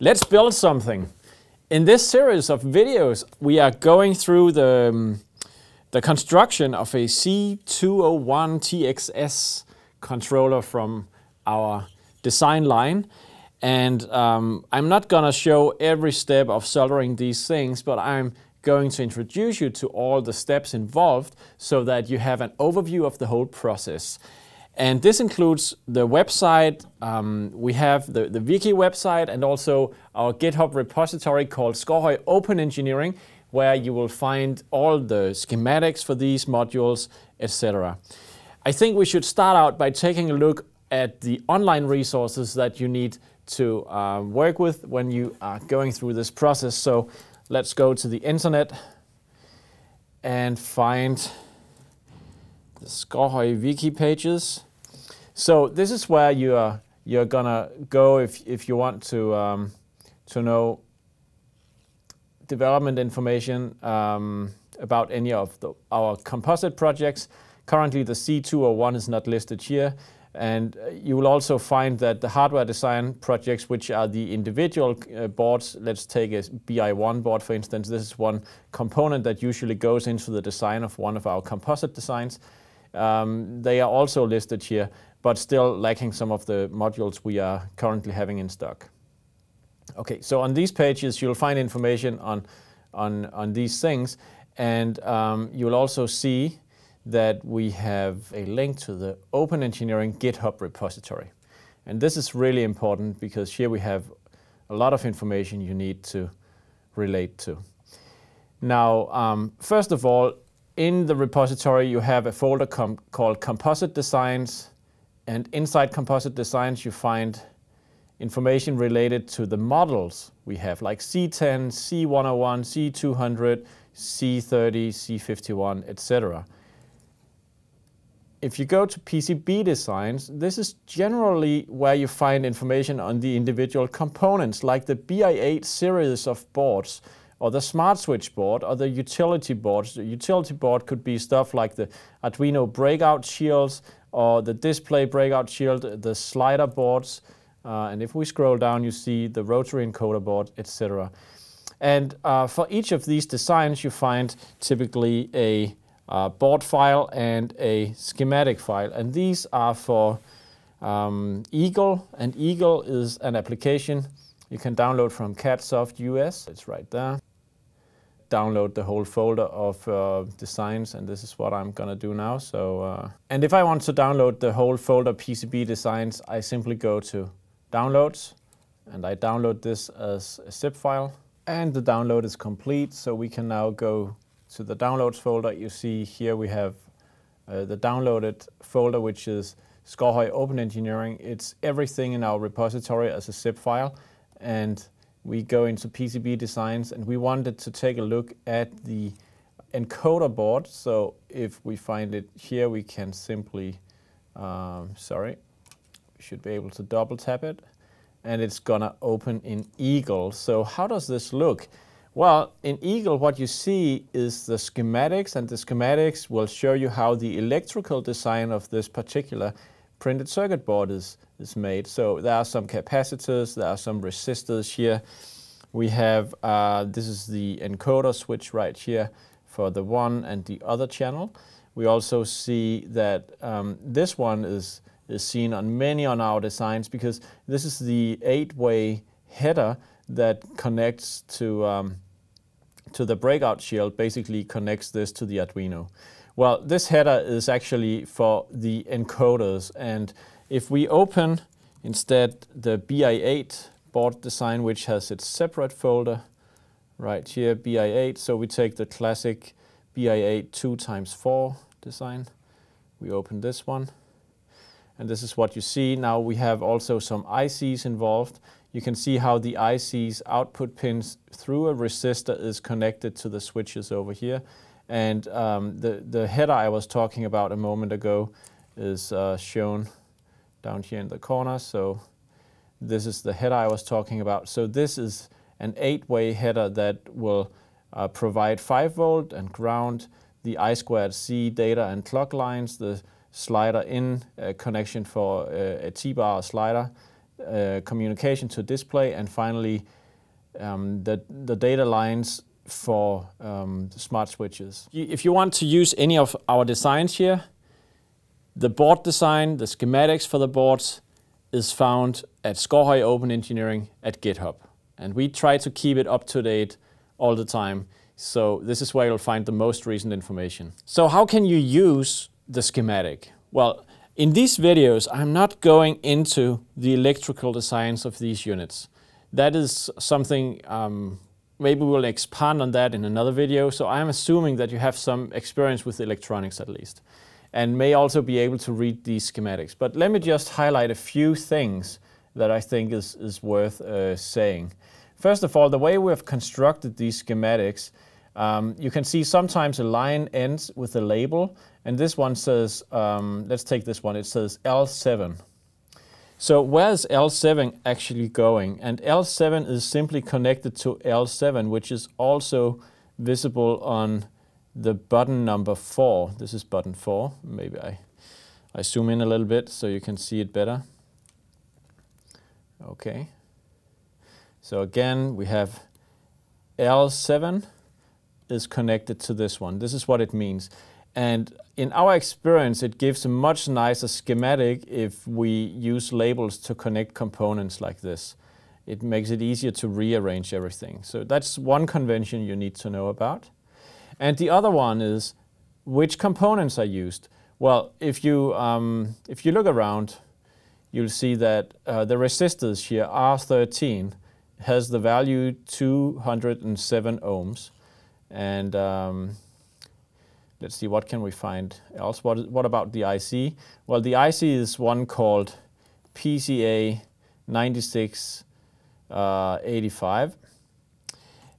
Let's build something. In this series of videos, we are going through the construction of a C201TXS controller from our design line. And I'm not going to show every step of soldering these things, but I'm going to introduce you to all the steps involved so that you have an overview of the whole process. And this includes the website, we have the Wiki website and also our GitHub repository called SKAARHOJ Open Engineering, where you will find all the schematics for these modules, etc. I think we should start out by taking a look at the online resources that you need to work with when you are going through this process. So let's go to the internet and find the SKAARHOJ Wiki pages. So this is where you're gonna go if you want to know development information about any of our composite projects. Currently the C201 is not listed here, and you will also find that the hardware design projects, which are the individual boards, let's take a BI1 board for instance. This is one component that usually goes into the design of one of our composite designs. They are also listed here, but still lacking some of the modules we are currently having in stock. Okay, so on these pages you'll find information on these things, and you'll also see that we have a link to the Open Engineering GitHub repository. And this is really important because here we have a lot of information you need to relate to. Now, first of all, in the repository you have a folder called Composite Designs, and inside Composite Designs you find information related to the models we have, like C10, C101, C200, C30, C51, etc. If you go to Pcb Designs, this is generally where you find information on the individual components, like the BI8 series of boards, or the smart switch board, or the utility boards. The utility board could be stuff like the Arduino breakout shields, or the display breakout shield, the slider boards, and if we scroll down you see the rotary encoder board, etc. And for each of these designs you find typically a board file and a schematic file, and these are for Eagle, and Eagle is an application you can download from CADsoft US. It's right there. Download the whole folder of designs, and this is what I'm gonna do now. So, and if I want to download the whole folder Pcb Designs, I simply go to Downloads, and I download this as a zip file, and the download is complete. So we can now go to the Downloads folder. You see here we have the downloaded folder, which is SKAARHOJ Open Engineering. It's everything in our repository as a zip file, and we go into Pcb Designs, and we wanted to take a look at the encoder board. So if we find it here, we can simply, we should be able to double tap it, and it's gonna open in Eagle. So how does this look? Well, in Eagle what you see is the schematics, and the schematics will show you how the electrical design of this particular printed circuit board is made. So there are some capacitors, there are some resistors here. We have, this is the encoder switch right here for the one and the other channel. We also see that this one is seen on many on our designs, because this is the 8-way header that connects to the breakout shield, basically connects this to the Arduino. Well, this header is actually for the encoders, and if we open instead the BI8 board design, which has its separate folder right here, BI8, so we take the classic BI8 2x4 design, we open this one, and this is what you see. Now we have also some ICs involved. You can see how the IC's output pins through a resistor is connected to the switches over here. And the header I was talking about a moment ago is shown down here in the corner. So this is the header I was talking about. So this is an 8-way header that will provide 5 volt and ground, the I2C data and clock lines, the slider in connection for a T-bar slider, communication to display, and finally the data lines for the smart switches. If you want to use any of our designs here, the board design, the schematics for the boards is found at SKAARHOJ Open Engineering at GitHub. And we try to keep it up to date all the time. So this is where you'll find the most recent information. So how can you use the schematic? Well, in these videos, I'm not going into the electrical designs of these units. That is something, maybe we'll expand on that in another video. So I'm assuming that you have some experience with electronics at least, and may also be able to read these schematics. But let me just highlight a few things that I think is worth saying. First of all, the way we have constructed these schematics, you can see sometimes a line ends with a label, and this one says, let's take this one, it says L7. So where is L7 actually going? And L7 is simply connected to L7, which is also visible on the button number 4. This is button 4. Maybe I zoom in a little bit so you can see it better. Okay. So again, we have L7 is connected to this one. This is what it means. And in our experience, it gives a much nicer schematic if we use labels to connect components like this. It makes it easier to rearrange everything. So that's one convention you need to know about. And the other one is which components are used. Well, if you look around, you'll see that the resistors here, R13, has the value 207 ohms. And let's see, what can we find else? What about the IC? Well, the IC is one called PCA 9685.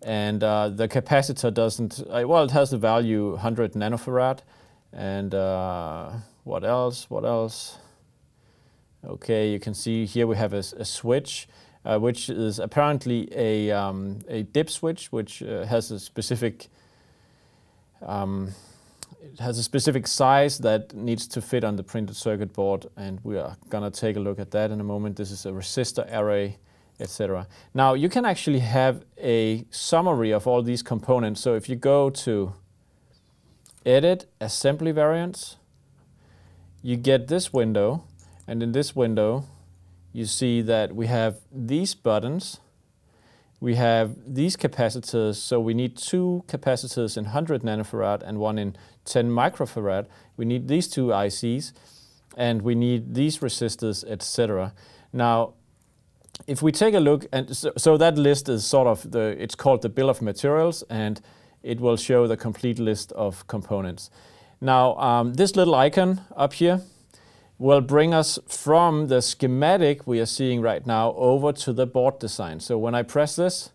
And the capacitor doesn't, well, it has the value 100 nanofarad. And what else? What else? Okay, you can see here we have a switch, which is apparently a dip switch, which has a specific size that needs to fit on the printed circuit board, and we are gonna take a look at that in a moment. This is a resistor array, etc. Now you can actually have a summary of all these components. So if you go to Edit Assembly Variants, you get this window, and in this window you see that we have these buttons, we have these capacitors, so we need 2 capacitors in 100 nanofarad and one in 10 microfarad. We need these 2 ICs, and we need these resistors, etc. Now, if we take a look, and so that list is sort of it's called the bill of materials, and it will show the complete list of components. Now, this little icon up here will bring us from the schematic we are seeing right now over to the board design. So when I press this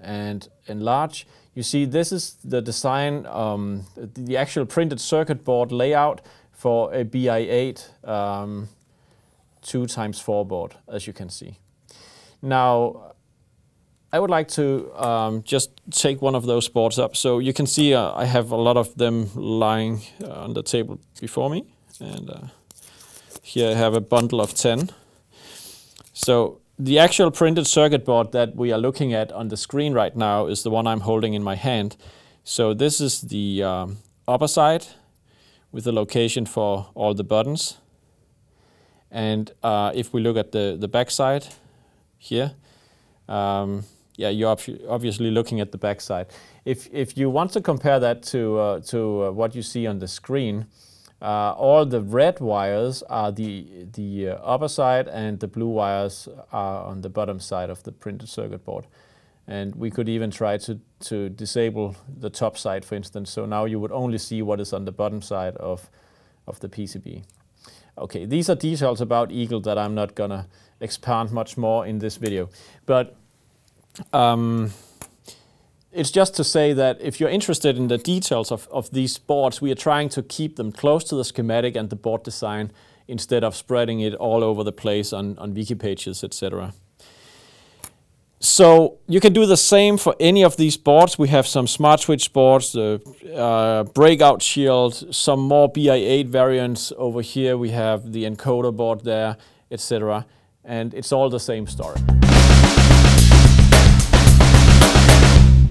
and enlarge, you see this is the design, the actual printed circuit board layout for a BI8 2x4 board, as you can see. Now, I would like to just take one of those boards up. So you can see I have a lot of them lying on the table before me. And here I have a bundle of 10. So the actual printed circuit board that we are looking at on the screen right now is the one I'm holding in my hand. So this is the upper side with the location for all the buttons. And if we look at the back side here, yeah, you're obviously looking at the back side. If you want to compare that to what you see on the screen, all the red wires are the upper side, and the blue wires are on the bottom side of the printed circuit board. And we could even try to disable the top side, for instance. So now you would only see what is on the bottom side of the PCB. Okay, these are details about Eagle that I'm not gonna expand much more in this video. But it's just to say that if you're interested in the details of these boards, we are trying to keep them close to the schematic and the board design instead of spreading it all over the place on wiki pages, etc. So you can do the same for any of these boards. We have some smart switch boards, the breakout shield, some more BI8 variants over here. We have the encoder board there, etc. and it's all the same story.